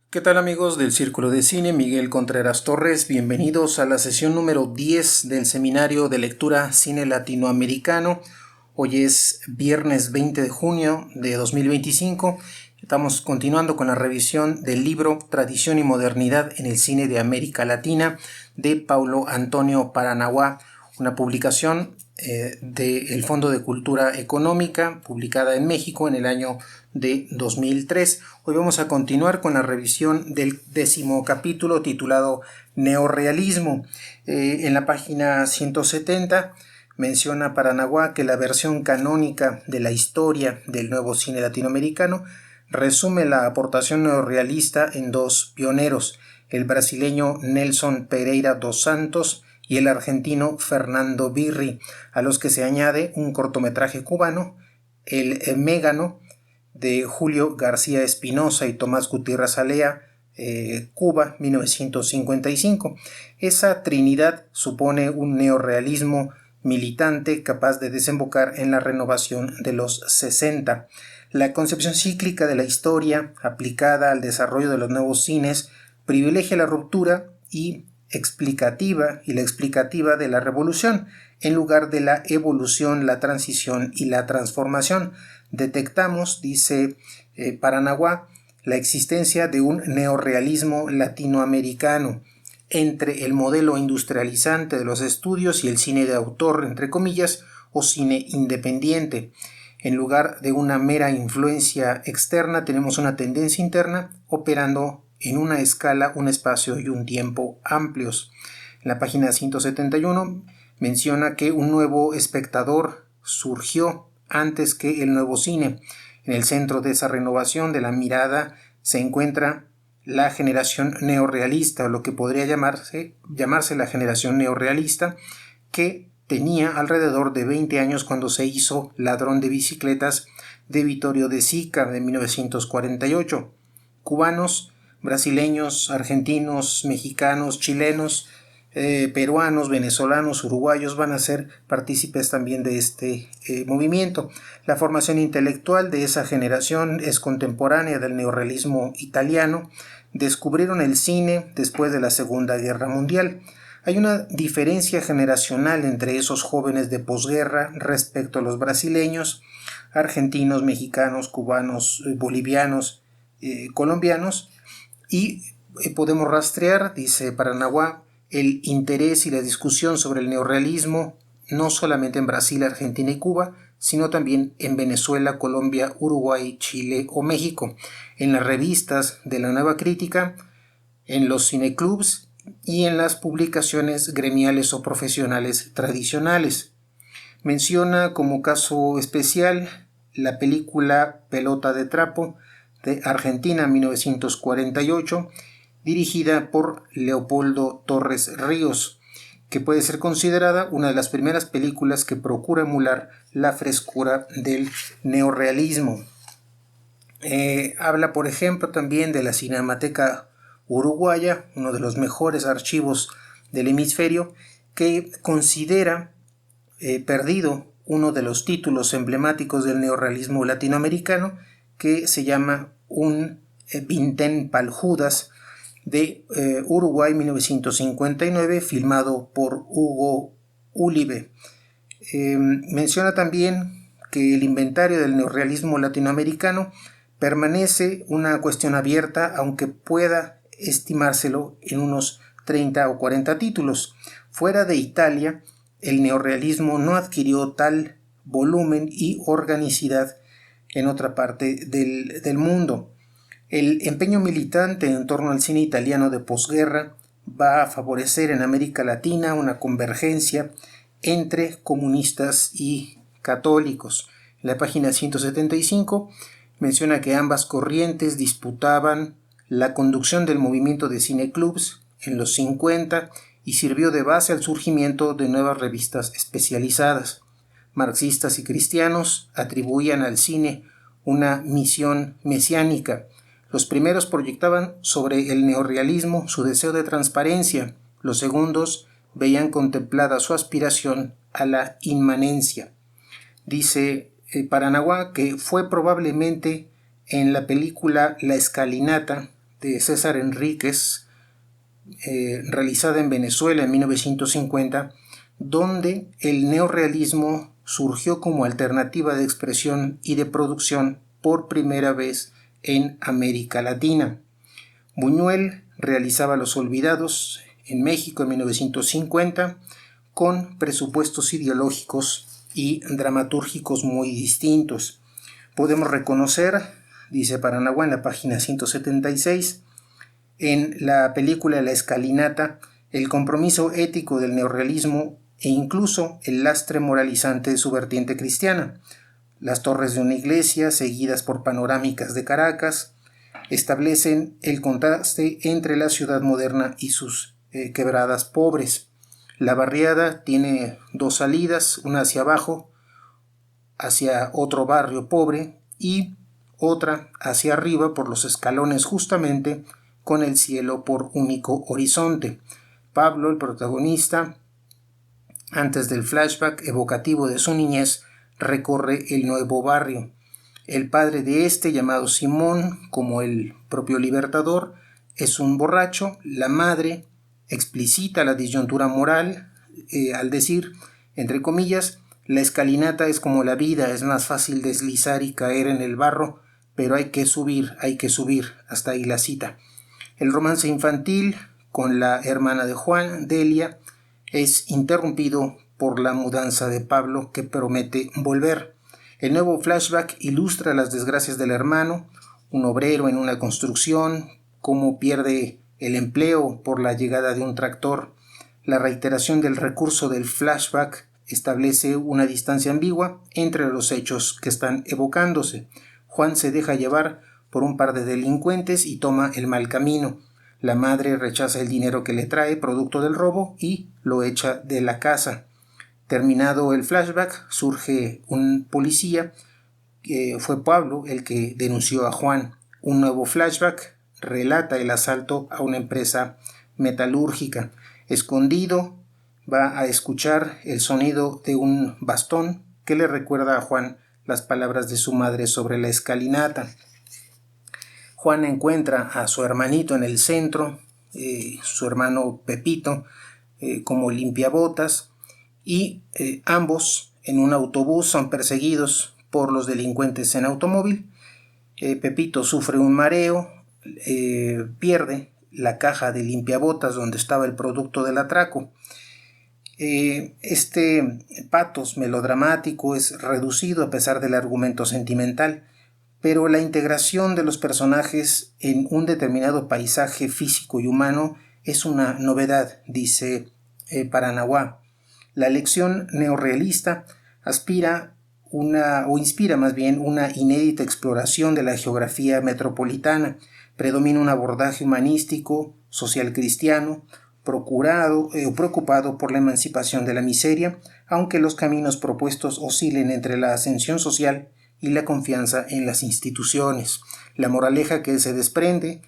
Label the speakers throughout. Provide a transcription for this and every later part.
Speaker 1: ¿Qué tal amigos del Círculo de Cine? Miguel Contreras Torres, bienvenidos a la sesión número 10 del Seminario de Lectura Cine Latinoamericano. Hoy es viernes 20 de junio de 2025. Estamos continuando con la revisión del libro Tradición y Modernidad en el Cine de América Latina de Paulo Antonio Paranaguá, una publicación del Fondo de Cultura Económica, publicada en México en el año de 2003. Hoy vamos a continuar con la revisión del 10º capítulo titulado Neorrealismo. En la página 170 menciona Paranaguá que la versión canónica de la historia del nuevo cine latinoamericano resume la aportación neorrealista en dos pioneros, el brasileño Nelson Pereira dos Santos y el argentino Fernando Birri, a los que se añade un cortometraje cubano, El Mégano, de Julio García Espinosa y Tomás Gutiérrez Alea, Cuba, 1955. Esa trinidad supone un neorrealismo militante capaz de desembocar en la renovación de los 60. La concepción cíclica de la historia, aplicada al desarrollo de los nuevos cines, privilegia la ruptura y la explicativa de la revolución, en lugar de la evolución, la transición y la transformación. Detectamos, dice Paranaguá, la existencia de un neorrealismo latinoamericano entre el modelo industrializante de los estudios y el cine de autor, entre comillas, o cine independiente. En lugar de una mera influencia externa, tenemos una tendencia interna operando en una escala, un espacio y un tiempo amplios. En la página 171 menciona que un nuevo espectador surgió antes que el nuevo cine. En el centro de esa renovación de la mirada se encuentra la generación neorrealista, o lo que podría llamarse la generación neorrealista, que tenía alrededor de 20 años cuando se hizo Ladrón de bicicletas de Vittorio De Sica de 1948. Cubanos, brasileños, argentinos, mexicanos, chilenos, peruanos, venezolanos, uruguayos van a ser partícipes también de este movimiento. La formación intelectual de esa generación es contemporánea del neorrealismo italiano. Descubrieron el cine después de la Segunda Guerra Mundial. Hay una diferencia generacional entre esos jóvenes de posguerra respecto a los brasileños, argentinos, mexicanos, cubanos, bolivianos, colombianos, y podemos rastrear, dice Paranaguá, el interés y la discusión sobre el neorrealismo no solamente en Brasil, Argentina y Cuba, sino también en Venezuela, Colombia, Uruguay, Chile o México, en las revistas de la Nueva Crítica, en los cineclubs y en las publicaciones gremiales o profesionales tradicionales. Menciona como caso especial la película Pelota de Trapo de Argentina 1948, dirigida por Leopoldo Torres Ríos, que puede ser considerada una de las primeras películas que procura emular la frescura del neorrealismo. Habla, por ejemplo, también de la Cinemateca Uruguaya, uno de los mejores archivos del hemisferio, que considera perdido uno de los títulos emblemáticos del neorrealismo latinoamericano, que se llama Un Vintén pal Judas, de Uruguay 1959, filmado por Hugo Ulibe. Menciona también que el inventario del neorrealismo latinoamericano permanece una cuestión abierta, aunque pueda estimárselo en unos 30 o 40 títulos. Fuera de Italia, el neorrealismo no adquirió tal volumen y organicidad en otra parte del mundo. El empeño militante en torno al cine italiano de posguerra va a favorecer en América Latina una convergencia entre comunistas y católicos. En la página 175 menciona que ambas corrientes disputaban la conducción del movimiento de cineclubs en los 50 y sirvió de base al surgimiento de nuevas revistas especializadas. Marxistas y cristianos atribuían al cine una misión mesiánica. Los primeros proyectaban sobre el neorrealismo su deseo de transparencia, los segundos veían contemplada su aspiración a la inmanencia. Dice Paranaguá que fue probablemente en la película La Escalinata de César Enríquez, realizada en Venezuela en 1950, donde el neorrealismo surgió como alternativa de expresión y de producción por primera vez en América Latina. Buñuel realizaba Los Olvidados en México en 1950 con presupuestos ideológicos y dramatúrgicos muy distintos. Podemos reconocer, dice Paranaguá en la página 176, en la película La Escalinata, el compromiso ético del neorrealismo e incluso el lastre moralizante de su vertiente cristiana. Las torres de una iglesia, seguidas por panorámicas de Caracas, establecen el contraste entre la ciudad moderna y sus quebradas pobres. La barriada tiene dos salidas, una hacia abajo, hacia otro barrio pobre, y otra hacia arriba por los escalones justamente con el cielo por único horizonte. Pablo, el protagonista, antes del flashback evocativo de su niñez, recorre el nuevo barrio. El padre de este, llamado Simón, como el propio Libertador, es un borracho. La madre explicita la disyuntura moral al decir, entre comillas, la escalinata es como la vida, es más fácil deslizar y caer en el barro, pero hay que subir, hasta ahí la cita. El romance infantil con la hermana de Juan, Delia, es interrumpido por la mudanza de Pablo, que promete volver. El nuevo flashback ilustra las desgracias del hermano, un obrero en una construcción, cómo pierde el empleo por la llegada de un tractor. La reiteración del recurso del flashback establece una distancia ambigua entre los hechos que están evocándose. Juan se deja llevar por un par de delincuentes y toma el mal camino. La madre rechaza el dinero que le trae, producto del robo, y lo echa de la casa. Terminado el flashback, surge un policía, fue Pablo el que denunció a Juan. Un nuevo flashback relata el asalto a una empresa metalúrgica. Escondido, va a escuchar el sonido de un bastón que le recuerda a Juan las palabras de su madre sobre la escalinata. Juan encuentra a su hermanito en el centro, su hermano Pepito, como limpiabotas, y ambos en un autobús son perseguidos por los delincuentes en automóvil. Pepito sufre un mareo, pierde la caja de limpiabotas donde estaba el producto del atraco. Este patos melodramático es reducido a pesar del argumento sentimental, pero la integración de los personajes en un determinado paisaje físico y humano es una novedad, dice Paranaguá. La lección neorrealista inspira más bien una inédita exploración de la geografía metropolitana. Predomina un abordaje humanístico, social cristiano, preocupado por la emancipación de la miseria, aunque los caminos propuestos oscilen entre la ascensión social y la confianza en las instituciones. La moraleja que se desprende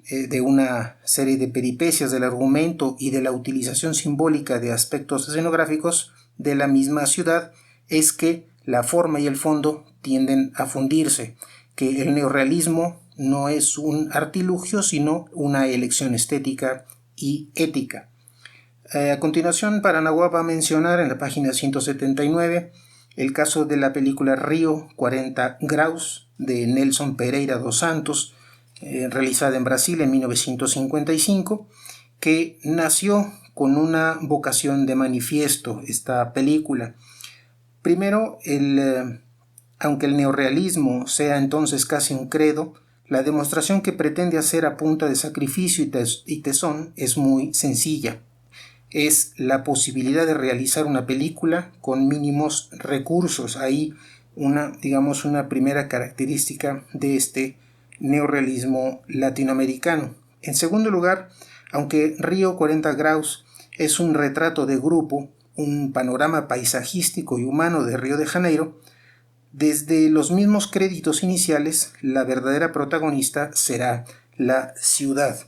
Speaker 1: de una serie de peripecias del argumento y de la utilización simbólica de aspectos escenográficos de la misma ciudad es que la forma y el fondo tienden a fundirse, que el neorrealismo no es un artilugio sino una elección estética y ética. A continuación, Paranaguá va a mencionar en la página 179 el caso de la película Río 40 Graus de Nelson Pereira dos Santos, realizada en Brasil en 1955, que nació con una vocación de manifiesto esta película. Primero, aunque el neorrealismo sea entonces casi un credo, la demostración que pretende hacer a punta de sacrificio y tesón es muy sencilla. Es la posibilidad de realizar una película con mínimos recursos. Ahí una primera característica de este neorrealismo latinoamericano. En segundo lugar, aunque Río 40 Graus es un retrato de grupo, un panorama paisajístico y humano de Río de Janeiro, desde los mismos créditos iniciales, la verdadera protagonista será la ciudad.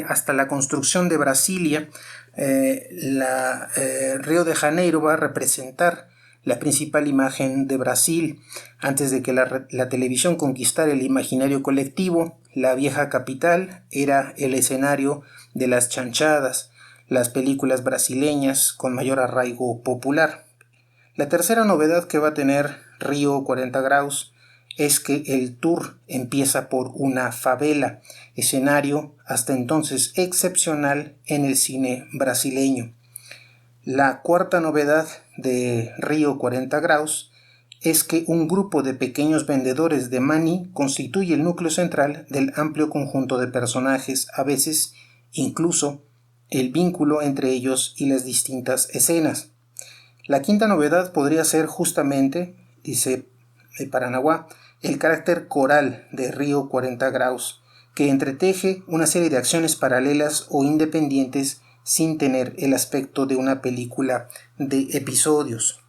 Speaker 1: Hasta la construcción de Brasilia, Río de Janeiro va a representar la principal imagen de Brasil. Antes de que la televisión conquistara el imaginario colectivo, la vieja capital era el escenario de las chanchadas, las películas brasileñas con mayor arraigo popular. La tercera novedad que va a tener Río 40 Graus es que el tour empieza por una favela, escenario hasta entonces excepcional en el cine brasileño. La cuarta novedad de Río 40 Graus es que un grupo de pequeños vendedores de maní constituye el núcleo central del amplio conjunto de personajes, a veces incluso el vínculo entre ellos y las distintas escenas. La quinta novedad podría ser justamente, dice Paranaguá, el carácter coral de Río 40 Graus, que entreteje una serie de acciones paralelas o independientes sin tener el aspecto de una película de episodios.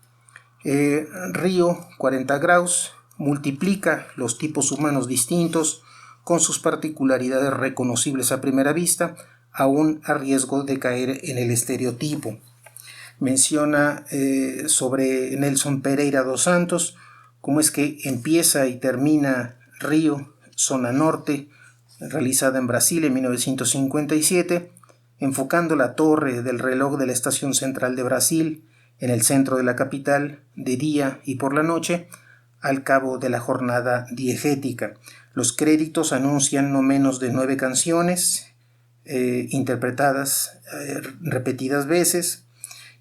Speaker 1: Río 40 Graus multiplica los tipos humanos distintos con sus particularidades reconocibles a primera vista, aún a riesgo de caer en el estereotipo. Menciona sobre Nelson Pereira dos Santos, cómo es que empieza y termina Río, zona norte, realizada en Brasil en 1957, enfocando la torre del reloj de la Estación Central de Brasil en el centro de la capital, de día y por la noche, al cabo de la jornada diegética. Los créditos anuncian no menos de 9 canciones, interpretadas repetidas veces,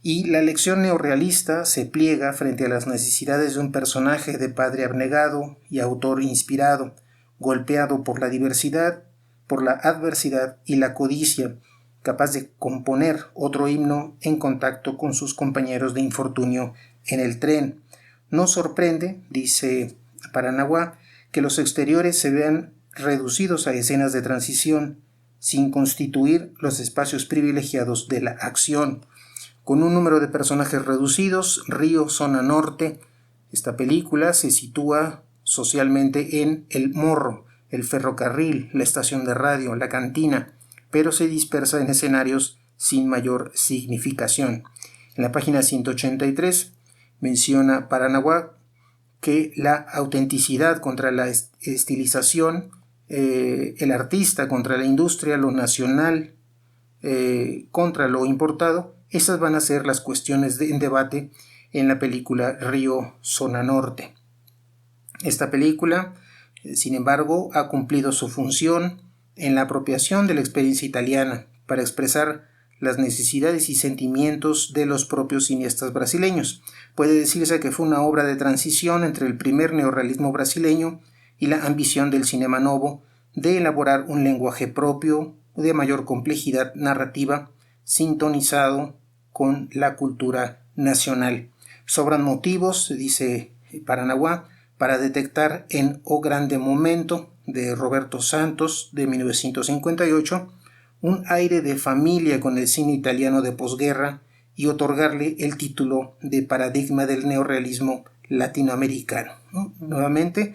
Speaker 1: y la lección neorrealista se pliega frente a las necesidades de un personaje de padre abnegado y autor inspirado, golpeado por la diversidad, por la adversidad y la codicia, capaz de componer otro himno en contacto con sus compañeros de infortunio en el tren. No sorprende, dice Paranaguá, que los exteriores se vean reducidos a escenas de transición, sin constituir los espacios privilegiados de la acción. Con un número de personajes reducidos, Río, zona norte, esta película se sitúa socialmente en El Morro, el ferrocarril, la estación de radio, la cantina, pero se dispersa en escenarios sin mayor significación. En la página 183 menciona Paranaguá que la autenticidad contra la estilización, el artista contra la industria, lo nacional contra lo importado, esas van a ser las cuestiones en debate en la película Río, zona norte. Esta película, sin embargo, ha cumplido su función en la apropiación de la experiencia italiana para expresar las necesidades y sentimientos de los propios cineastas brasileños. Puede decirse que fue una obra de transición entre el primer neorrealismo brasileño y la ambición del cinema novo de elaborar un lenguaje propio de mayor complejidad narrativa, sintonizado con la cultura nacional. Sobran motivos, dice Paranaguá, para detectar en O Grande Momento, de Roberto Santos, de 1958, un aire de familia con el cine italiano de posguerra y otorgarle el título de paradigma del neorrealismo latinoamericano, ¿no? Nuevamente,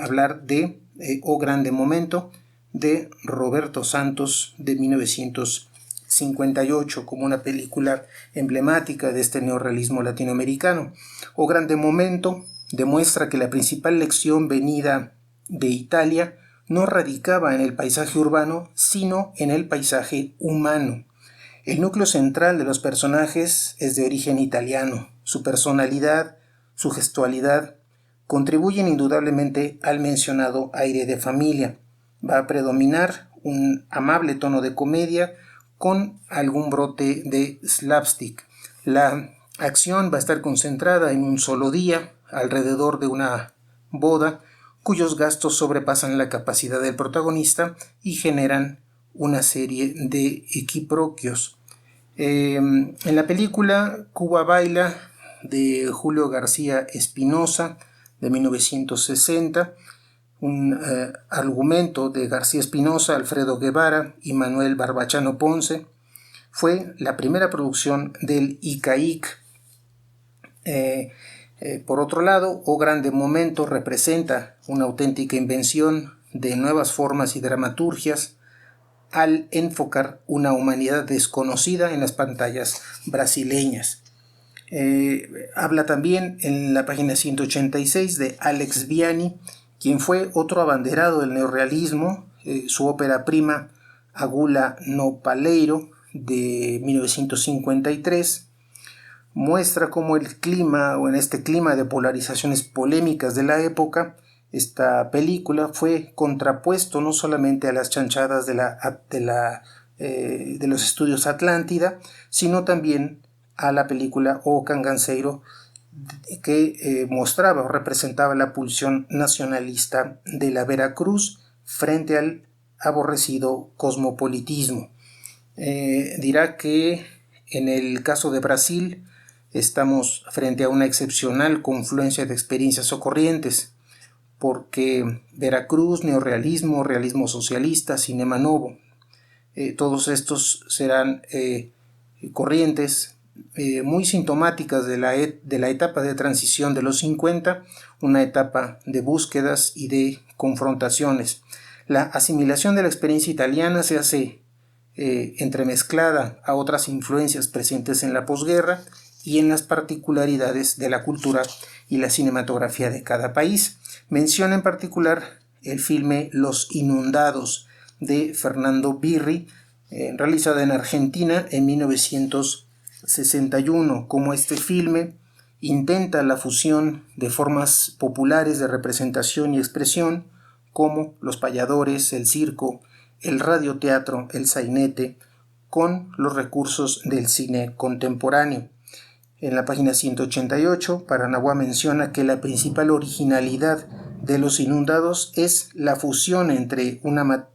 Speaker 1: hablar de O Grande Momento, de Roberto Santos, de 1958, como una película emblemática de este neorrealismo latinoamericano. O Grande Momento demuestra que la principal lección venida de Italia no radicaba en el paisaje urbano, sino en el paisaje humano. El núcleo central de los personajes es de origen italiano. Su personalidad, su gestualidad, contribuyen indudablemente al mencionado aire de familia. Va a predominar un amable tono de comedia con algún brote de slapstick. La acción va a estar concentrada en un solo día, alrededor de una boda, cuyos gastos sobrepasan la capacidad del protagonista y generan una serie de equiproquios. En la película Cuba Baila, de Julio García Espinosa, de 1960, un argumento de García Espinosa, Alfredo Guevara y Manuel Barbachano Ponce, fue la primera producción del ICAIC. Por otro lado, O Grande Momento representa una auténtica invención de nuevas formas y dramaturgias al enfocar una humanidad desconocida en las pantallas brasileñas. Habla también en la página 186 de Alex Vianney, quien fue otro abanderado del neorrealismo su ópera prima Agula no Paleiro de 1953, muestra cómo el clima, o en este clima de polarizaciones polémicas de la época, esta película fue contrapuesto no solamente a las chanchadas de los estudios Atlántida, sino también a la película O Canganceiro, que mostraba o representaba la pulsión nacionalista de la Veracruz frente al aborrecido cosmopolitismo. Dirá que en el caso de Brasil estamos frente a una excepcional confluencia de experiencias ocurrientes, porque Veracruz, neorrealismo, realismo socialista, cinema novo, todos estos serán corrientes muy sintomáticas de la etapa de transición de los 50, una etapa de búsquedas y de confrontaciones. La asimilación de la experiencia italiana se hace entremezclada a otras influencias presentes en la posguerra y en las particularidades de la cultura y la cinematografía de cada país. Menciona en particular el filme Los Inundados de Fernando Birri, realizada en Argentina en 1961, como este filme intenta la fusión de formas populares de representación y expresión, como los payadores, el circo, el radioteatro, el sainete, con los recursos del cine contemporáneo. En la página 188, Paranaguá menciona que la principal originalidad de Los Inundados es la fusión entre una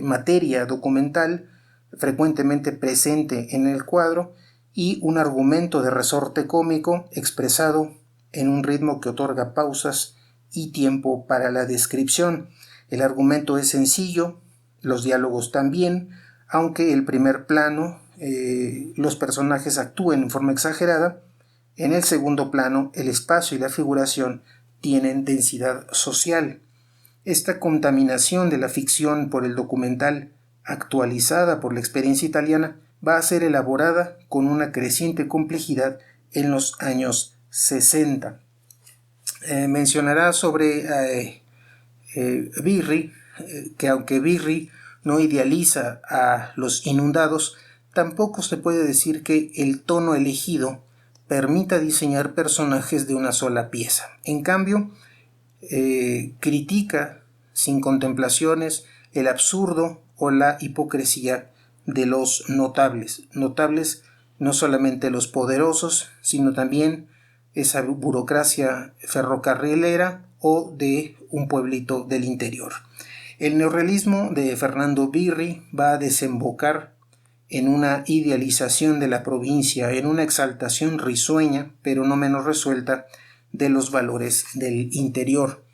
Speaker 1: materia documental frecuentemente presente en el cuadro y un argumento de resorte cómico expresado en un ritmo que otorga pausas y tiempo para la descripción. El argumento es sencillo, los diálogos también, aunque el primer plano, los personajes actúen en forma exagerada, en el segundo plano el espacio y la figuración tienen densidad social. Esta contaminación de la ficción por el documental, actualizada por la experiencia italiana, va a ser elaborada con una creciente complejidad en los años 60. Mencionará sobre Birri, que aunque Birri no idealiza a los inundados, tampoco se puede decir que el tono elegido permita diseñar personajes de una sola pieza. En cambio, critica sin contemplaciones el absurdo o la hipocresía de los notables no solamente los poderosos, sino también esa burocracia ferrocarrilera o de un pueblito del interior. El neorrealismo de Fernando Birri va a desembocar en una idealización de la provincia, en una exaltación risueña, pero no menos resuelta, de los valores del interior.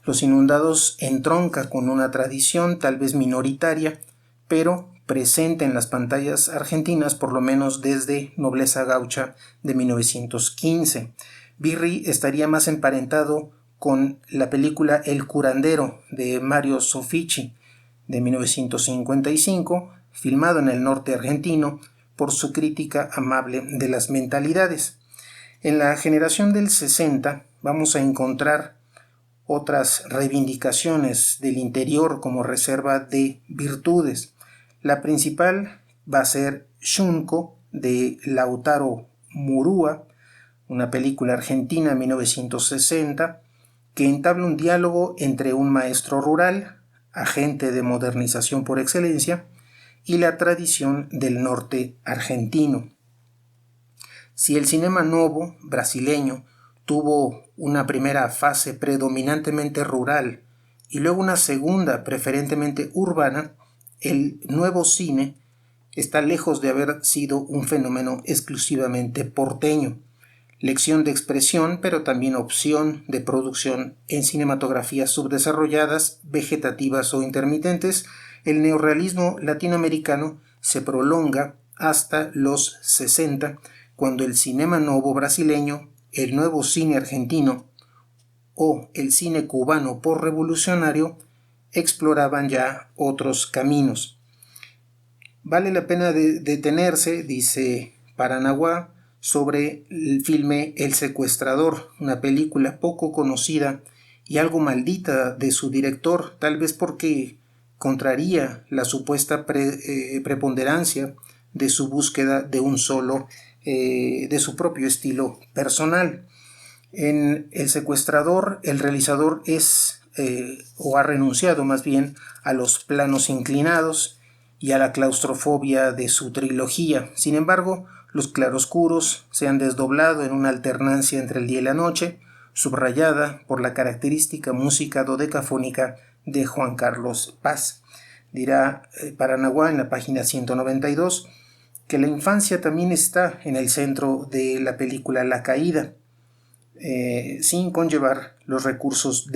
Speaker 1: Los Inundados entronca con una tradición tal vez minoritaria, pero presente en las pantallas argentinas por lo menos desde Nobleza Gaucha de 1915. Birri estaría más emparentado con la película El curandero de Mario Soffici de 1955, filmado en el norte argentino, por su crítica amable de las mentalidades. En la generación del 60 vamos a encontrar otras reivindicaciones del interior como reserva de virtudes. La principal va a ser Junco de Lautaro Murúa, una película argentina de 1960, que entabla un diálogo entre un maestro rural, agente de modernización por excelencia, y la tradición del norte argentino. Si el cinema novo brasileño tuvo una primera fase predominantemente rural y luego una segunda preferentemente urbana, el nuevo cine está lejos de haber sido un fenómeno exclusivamente porteño. Lección de expresión, pero también opción de producción en cinematografías subdesarrolladas, vegetativas o intermitentes, el neorrealismo latinoamericano se prolonga hasta los 60, cuando el cinema novo brasileño, el nuevo cine argentino o el cine cubano posrevolucionario exploraban ya otros caminos. Vale la pena detenerse, dice Paranaguá, sobre el filme El Secuestrador, una película poco conocida y algo maldita de su director, tal vez porque contraría la supuesta preponderancia de su búsqueda de un solo, de su propio estilo personal. En El secuestrador, el realizador o ha renunciado más bien a los planos inclinados y a la claustrofobia de su trilogía. Sin embargo, los claroscuros se han desdoblado en una alternancia entre el día y la noche, subrayada por la característica música dodecafónica de Juan Carlos Paz. Dirá Paranaguá en la página 192 que la infancia también está en el centro de la película La Caída, sin conllevar los recursos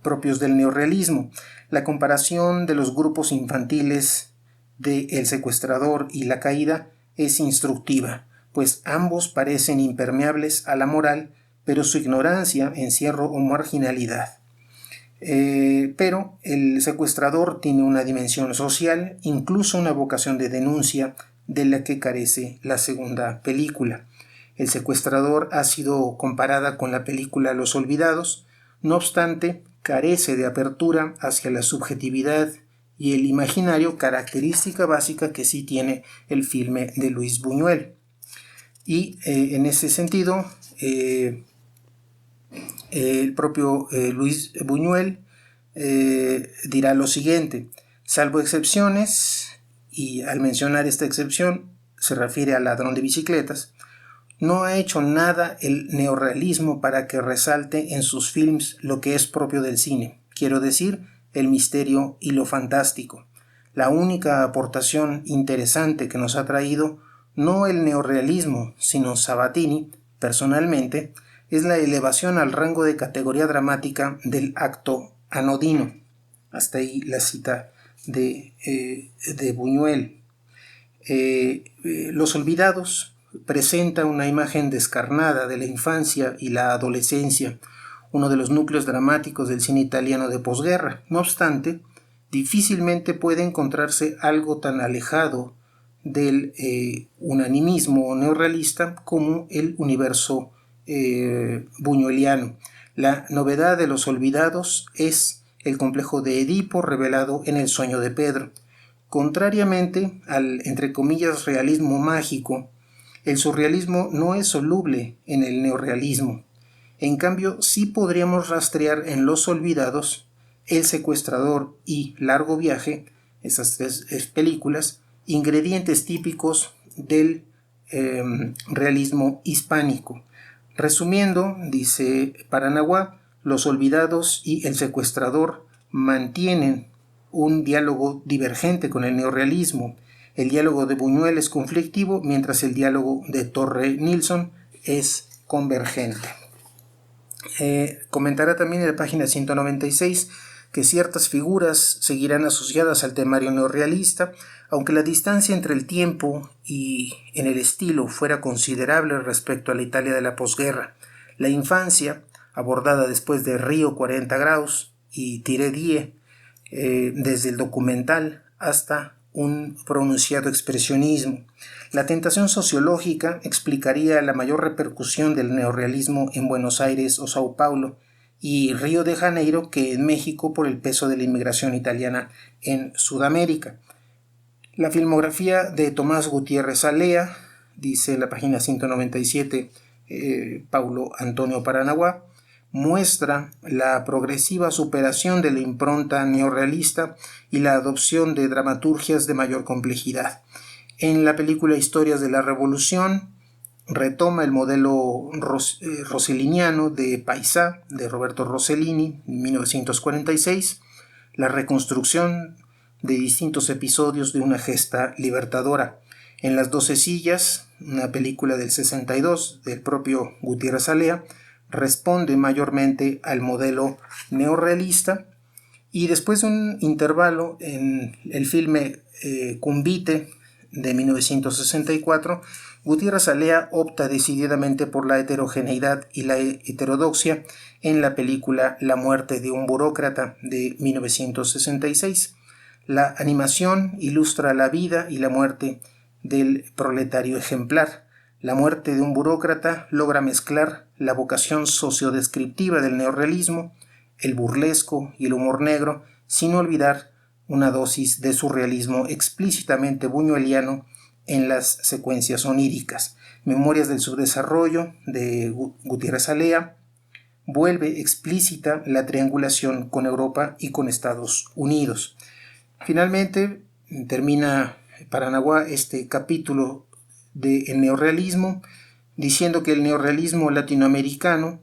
Speaker 1: propios del neorrealismo. La comparación de los grupos infantiles de El secuestrador y La Caída es instructiva, pues ambos parecen impermeables a la moral, pero su ignorancia, encierro o marginalidad. Pero el secuestrador tiene una dimensión social, incluso una vocación de denuncia, de la que carece la segunda película. El secuestrador ha sido comparada con la película Los Olvidados, no obstante, carece de apertura hacia la subjetividad y el imaginario, característica básica que sí tiene el filme de Luis Buñuel. Y en ese sentido, el propio Luis Buñuel dirá lo siguiente: salvo excepciones, y al mencionar esta excepción se refiere al Ladrón de bicicletas, no ha hecho nada el neorrealismo para que resalte en sus films lo que es propio del cine, quiero decir, el misterio y lo fantástico. La única aportación interesante que nos ha traído no el neorrealismo, sino Sabatini, personalmente, es la elevación al rango de categoría dramática del acto anodino. Hasta ahí la cita de Buñuel. Los Olvidados presenta una imagen descarnada de la infancia y la adolescencia, uno de los núcleos dramáticos del cine italiano de posguerra. No obstante, difícilmente puede encontrarse algo tan alejado del unanimismo neorrealista como el universo buñueliano. La novedad de Los Olvidados es el complejo de Edipo revelado en El sueño de Pedro. Contrariamente al, entre comillas, realismo mágico, el surrealismo no es soluble en el neorrealismo. En cambio, sí podríamos rastrear en Los Olvidados, El secuestrador y Largo viaje, esas tres películas, ingredientes típicos del realismo hispánico. Resumiendo, dice Paranaguá, Los Olvidados y El secuestrador mantienen un diálogo divergente con el neorrealismo. El diálogo de Buñuel es conflictivo, mientras el diálogo de Torre-Nilsson es convergente. Comentará también en la página 196 que ciertas figuras seguirán asociadas al temario neorrealista, aunque la distancia entre el tiempo y en el estilo fuera considerable respecto a la Italia de la posguerra. La infancia, abordada después de Río 40 grados y Tiré Die, desde el documental hasta un pronunciado expresionismo. La tentación sociológica explicaría la mayor repercusión del neorrealismo en Buenos Aires o Sao Paulo y Río de Janeiro que en México por el peso de la inmigración italiana en Sudamérica. La filmografía de Tomás Gutiérrez Alea, dice en la página 197 Paulo Antonio Paranaguá, muestra la progresiva superación de la impronta neorrealista y la adopción de dramaturgias de mayor complejidad. En la película Historias de la Revolución retoma el modelo rosselliniano de Paisà de Roberto Rossellini en 1946, la reconstrucción de distintos episodios de una gesta libertadora. En Las 12 sillas, una película del 62 del propio Gutiérrez Alea, responde mayormente al modelo neorrealista, y después de un intervalo en el filme Convite de 1964, Gutiérrez Alea opta decididamente por la heterogeneidad y la heterodoxia en la película La muerte de un burócrata de 1966. La animación ilustra la vida y la muerte del proletario ejemplar. La muerte de un burócrata logra mezclar la vocación sociodescriptiva del neorrealismo, el burlesco y el humor negro, sin olvidar una dosis de surrealismo explícitamente buñueliano en las secuencias oníricas. Memorias del subdesarrollo de Gutiérrez Alea vuelve explícita la triangulación con Europa y con Estados Unidos. Finalmente, termina Paranaguá este capítulo del neorrealismo diciendo que el neorrealismo latinoamericano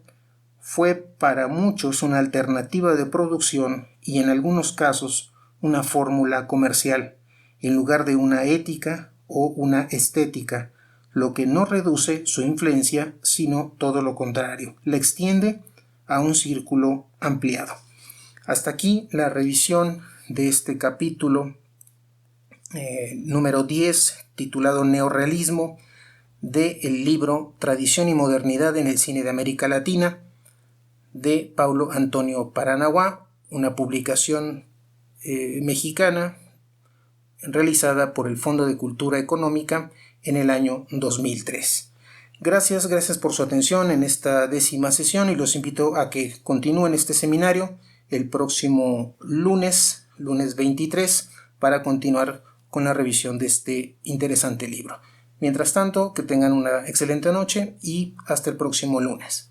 Speaker 1: fue para muchos una alternativa de producción y en algunos casos una fórmula comercial, en lugar de una ética o una estética, lo que no reduce su influencia, sino todo lo contrario, la extiende a un círculo ampliado. Hasta aquí la revisión de este capítulo número 10, titulado Neorrealismo, del libro Tradición y Modernidad en el Cine de América Latina, de Paulo Antonio Paranaguá, una publicación mexicana realizada por el Fondo de Cultura Económica en el año 2003. Gracias por su atención en esta 10ª sesión y los invito a que continúen este seminario el próximo lunes 23, para continuar con la revisión de este interesante libro. Mientras tanto, que tengan una excelente noche y hasta el próximo lunes.